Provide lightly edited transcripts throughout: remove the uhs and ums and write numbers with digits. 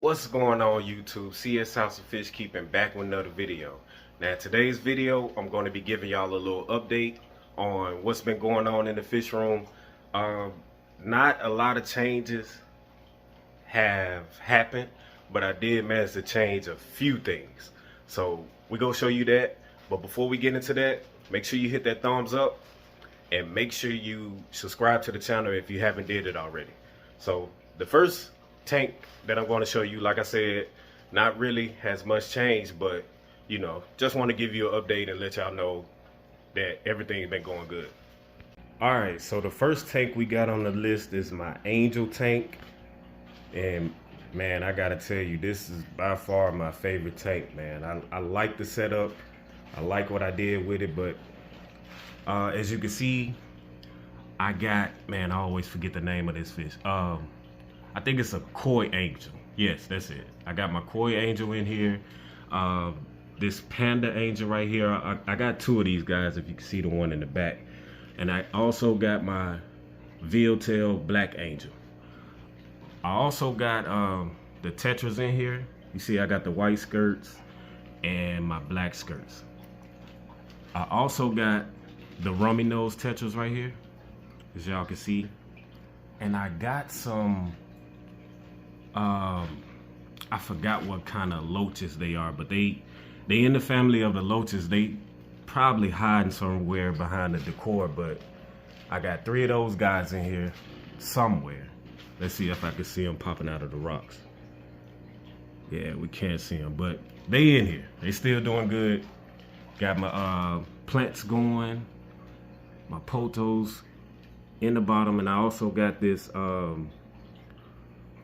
What's going on YouTube? CS House of Fish Keeping back with another video. Now today's video, I'm going to be giving y'all a little update on what's been going on in the fish room. Not a lot of changes have happened, but I did manage to change a few things. So we're going to show you that. But before we get into that, make sure you hit that thumbs up and make sure you subscribe to the channel if you haven't did it already. So the first tank that I'm going to show you, like I said, not really has much change, but you know, just want to give you an update and let y'all know that everything's been going good. All right, so the first tank we got on the list is my Angel tank, and man, I gotta tell you, this is by far my favorite tank, man. I like the setup, I like what I did with it, but as you can see, I got, man, I always forget the name of this fish. I think it's a koi angel. Yes, that's it. I got my koi angel in here. This panda angel right here. I got two of these guys, if you can see the one in the back. And I also got my veal tail black angel. I also got the tetras in here. You see I got the white skirts and my black skirts. I also got the rummy nose tetras right here, as y'all can see. And I got some I forgot what kind of loaches they are, but they in the family of the loaches. They probably hiding somewhere behind the decor, but I got three of those guys in here somewhere. Let's see if I can see them popping out of the rocks. Yeah, we can't see them, but they in here. They still doing good. Got my plants going, my potos in the bottom, and I also got this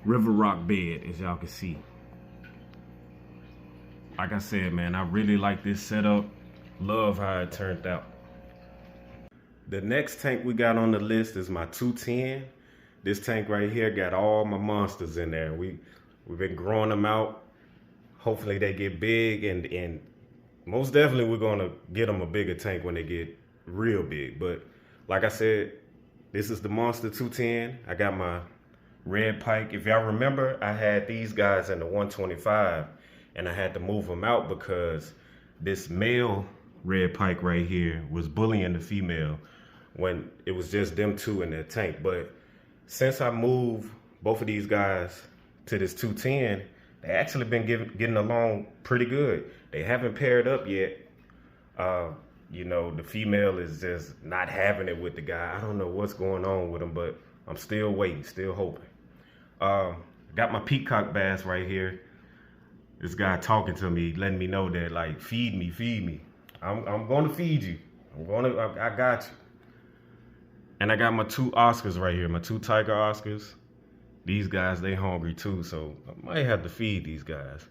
river rock bed, as y'all can see. Like I said, man, I really like this setup. Love how it turned out. The next tank we got on the list is my 210. This tank right here got all my monsters in there. We've been growing them out. Hopefully they get big, and most definitely we're gonna get them a bigger tank when they get real big. But like I said, this is the Monster 210. I got my red pike. If y'all remember, I had these guys in the 125 and I had to move them out because this male red pike right here was bullying the female when it was just them two in that tank. But since I moved both of these guys to this 210, they actually been getting along pretty good. They haven't paired up yet. You know, the female is just not having it with the guy. I don't know what's going on with him, but I'm still waiting, still hoping. Got my peacock bass right here. This guy talking to me, letting me know that, like, feed me, feed me. I'm gonna feed you. I got you. And I got my two Oscars right here, my two tiger Oscars. These guys, they hungry too, so I might have to feed these guys.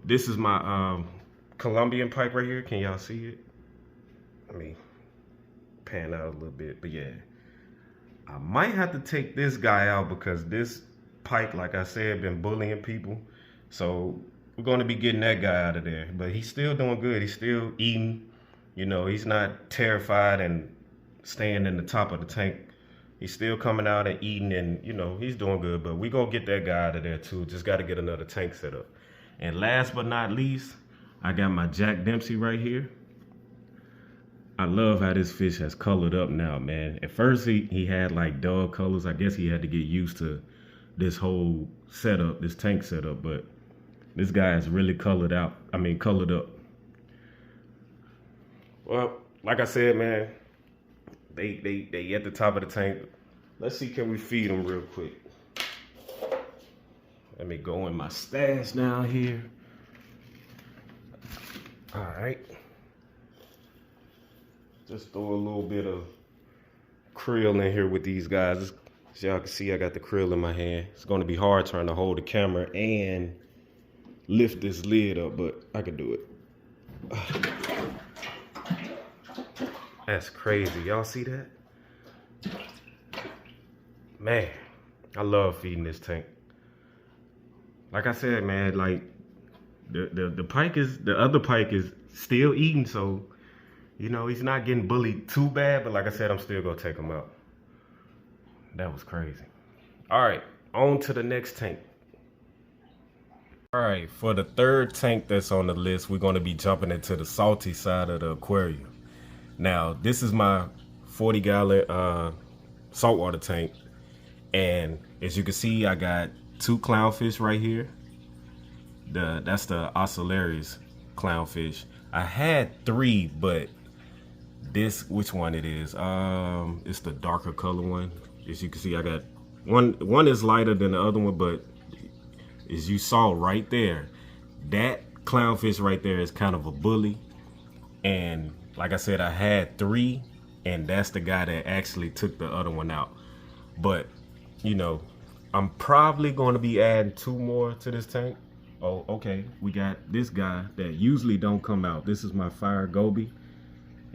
This is my Colombian pike right here. Can y'all see it? Let me pan out a little bit, but yeah. I might have to take this guy out because this pike, like I said, been bullying people. So we're going to be getting that guy out of there. But he's still doing good. He's still eating. You know, he's not terrified and staying in the top of the tank. He's still coming out and eating, and, you know, he's doing good. But we're going to get that guy out of there too. Just got to get another tank set up. And last but not least, I got my Jack Dempsey right here. I love how this fish has colored up now, man. At first he had like dull colors. I guess he had to get used to this whole setup, this tank setup, but this guy is really colored up. Well, like I said, man, they at the top of the tank. Let's see, can we feed them real quick? Let me go in my stash down here. All right. Just throw a little bit of krill in here with these guys. As y'all can see, I got the krill in my hand. It's going to be hard trying to hold the camera and lift this lid up, but I can do it. That's crazy. Y'all see that? Man, I love feeding this tank. Like I said, man, like the other pike is still eating, so you know, he's not getting bullied too bad, but like I said, I'm still gonna take him out. That was crazy. All right, on to the next tank. All right, for the third tank that's on the list, we're going to be jumping into the salty side of the aquarium. Now, this is my 40-gallon saltwater tank, and as you can see, I got 2 clownfish right here. That's the Oscillarius clownfish. I had 3, but this, which one it is? It's the darker color one. As you can see, I got one is lighter than the other one, but as you saw right there, that clownfish right there is kind of a bully. And like I said, I had 3, and that's the guy that actually took the other one out. But you know, I'm probably going to be adding 2 more to this tank. Oh, okay, we got this guy that usually don't come out. This is my fire goby,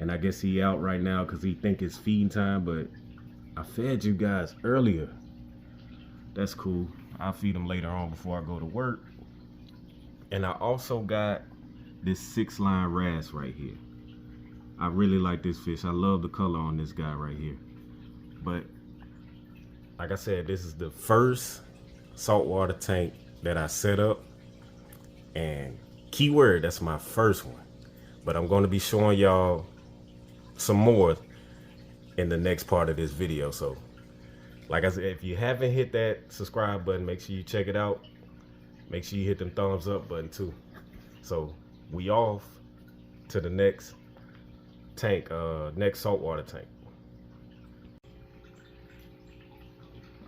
and I guess he out right now because he think it's feeding time, but I fed you guys earlier. That's cool. I'll feed him later on before I go to work. And I also got this 6-line wrasse right here. I really like this fish. I love the color on this guy right here. But like I said, this is the first saltwater tank that I set up. And keyword, that's my first one. But I'm going to be showing y'all some more in the next part of this video. So like I said, if you haven't hit that subscribe button, make sure you check it out. Make sure you hit them thumbs up button too. So we off to the next tank, next saltwater tank.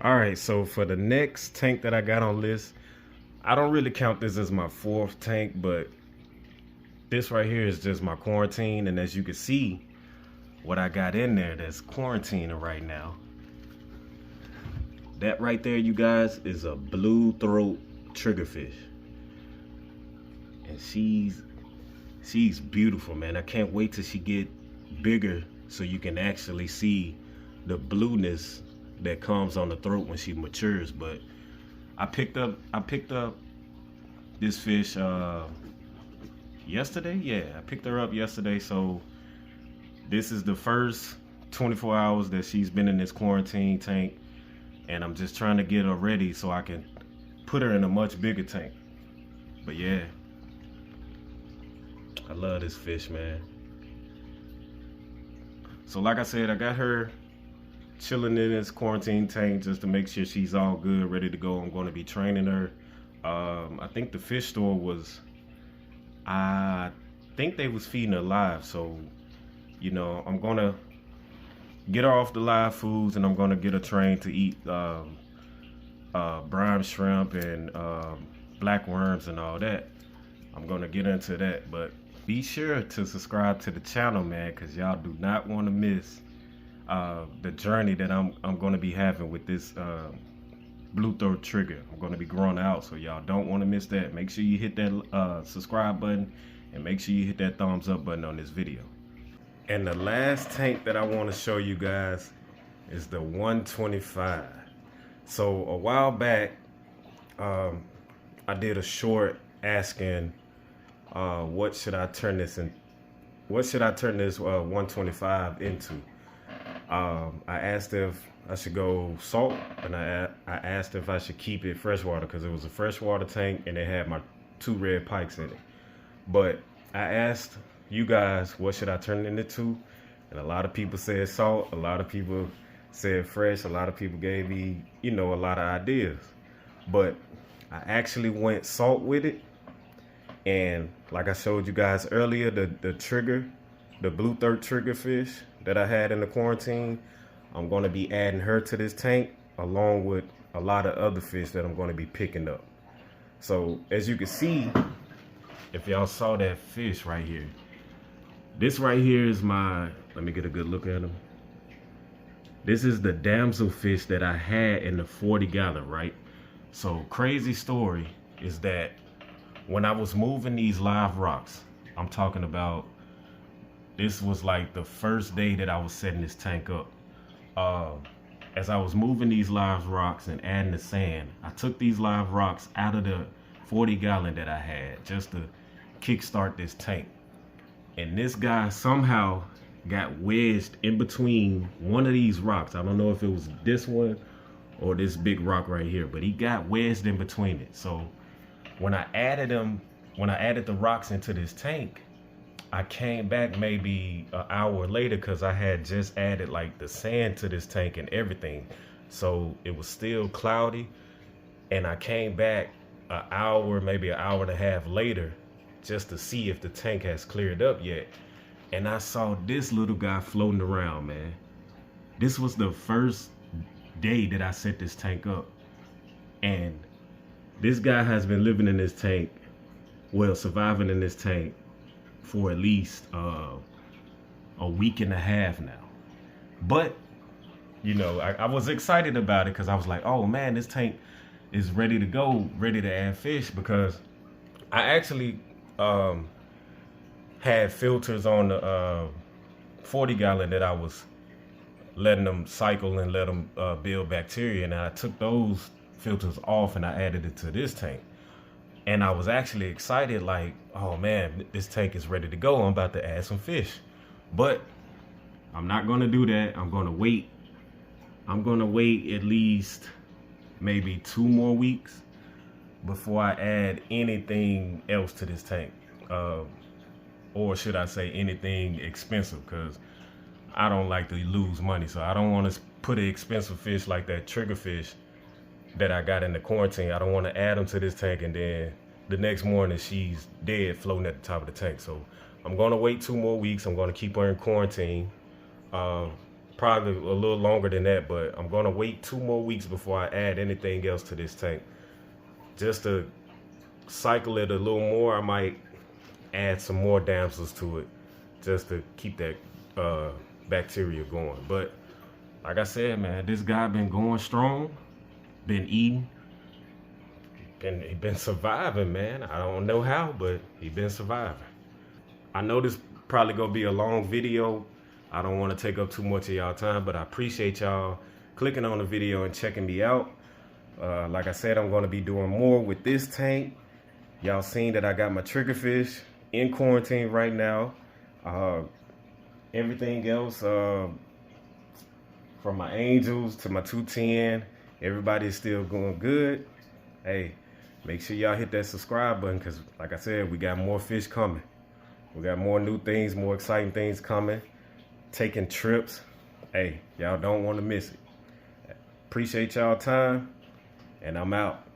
All right, so for the next tank that I got on list, I don't really count this as my 4th tank, but this right here is just my quarantine. And as you can see, what I got in there that's quarantining right now, that right there, you guys, is a blue throat triggerfish. And she's beautiful, man. I can't wait till she get bigger so you can actually see the blueness that comes on the throat when she matures. But I picked up this fish yesterday. Yeah, I picked her up yesterday. So this is the first 24 hours that she's been in this quarantine tank, and I'm just trying to get her ready so I can put her in a much bigger tank. But yeah, I love this fish, man. So like I said, I got her chilling in this quarantine tank just to make sure she's all good, ready to go. I'm going to be training her. I think the fish store was, I think they was feeding her live. So, you know, I'm going to get her off the live foods, and I'm going to get her trained to eat brine shrimp and black worms and all that. I'm going to get into that. But be sure to subscribe to the channel, man, because y'all do not want to miss the journey that I'm going to be having with this blue throat trigger. I'm going to be growing out, so y'all don't want to miss that. Make sure you hit that subscribe button, and make sure you hit that thumbs up button on this video. And the last tank that I want to show you guys is the 125. So a while back, I did a short asking what should I turn this 125 into. I asked if I should go salt, and I asked if I should keep it freshwater, because it was a freshwater tank and it had my 2 red pikes in it. But I asked you guys, what should I turn it into? And a lot of people said salt, a lot of people said fresh, a lot of people gave me, you know, a lot of ideas. But I actually went salt with it. And like I showed you guys earlier, the trigger, the blue throat triggerfish that I had in the quarantine, I'm going to be adding her to this tank along with a lot of other fish that I'm going to be picking up. So as you can see, if y'all saw that fish right here, this right here is my, let me get a good look at him. This is the damselfish that I had in the 40-gallon, right? So crazy story is that when I was moving these live rocks, I'm talking about, this was like the first day that I was setting this tank up. As I was moving these live rocks and adding the sand, I took these live rocks out of the 40-gallon that I had just to kickstart this tank. And this guy somehow got wedged in between one of these rocks. I don't know if it was this one or this big rock right here, but he got wedged in between it. So When I added the rocks into this tank, I came back maybe an hour later because I had just added like the sand to this tank and everything. So it was still cloudy. And I came back an hour, maybe an hour and a half later, just to see if the tank has cleared up yet. And I saw this little guy floating around, man. This was the first day that I set this tank up. And this guy has been living in this tank, well, surviving in this tank for at least a week and a half now. But, you know, I was excited about it because I was like, oh man, this tank is ready to go, ready to add fish, because I actually had filters on the 40 gallon that I was letting them cycle and let them build bacteria, and I took those filters off and I added it to this tank. And I was actually excited, like, oh man, this tank is ready to go. I'm about to add some fish. But I'm not gonna do that. I'm gonna wait. I'm gonna wait at least maybe 2 more weeks before I add anything else to this tank. Or should I say anything expensive, because I don't like to lose money. So I don't want to put an expensive fish like that triggerfish that I got in the quarantine. I don't want to add them to this tank and then the next morning she's dead floating at the top of the tank. So I'm going to wait 2 more weeks. I'm going to keep her in quarantine. Probably a little longer than that, but I'm going to wait 2 more weeks before I add anything else to this tank. Just to cycle it a little more, I might add some more damsels to it just to keep that bacteria going. But like I said, man, this guy been going strong, been eating, he been surviving, man. I don't know how, but he been surviving. I know this probably gonna be a long video. I don't want to take up too much of y'all time, but I appreciate y'all clicking on the video and checking me out. Like I said, I'm going to be doing more with this tank. Y'all seen that I got my triggerfish in quarantine right now. Everything else, from my angels to my 210, everybody's still going good. Hey, make sure y'all hit that subscribe button, because like I said, we got more fish coming. We got more new things, more exciting things coming. Taking trips. Hey, y'all don't want to miss it. Appreciate y'all time, and I'm out.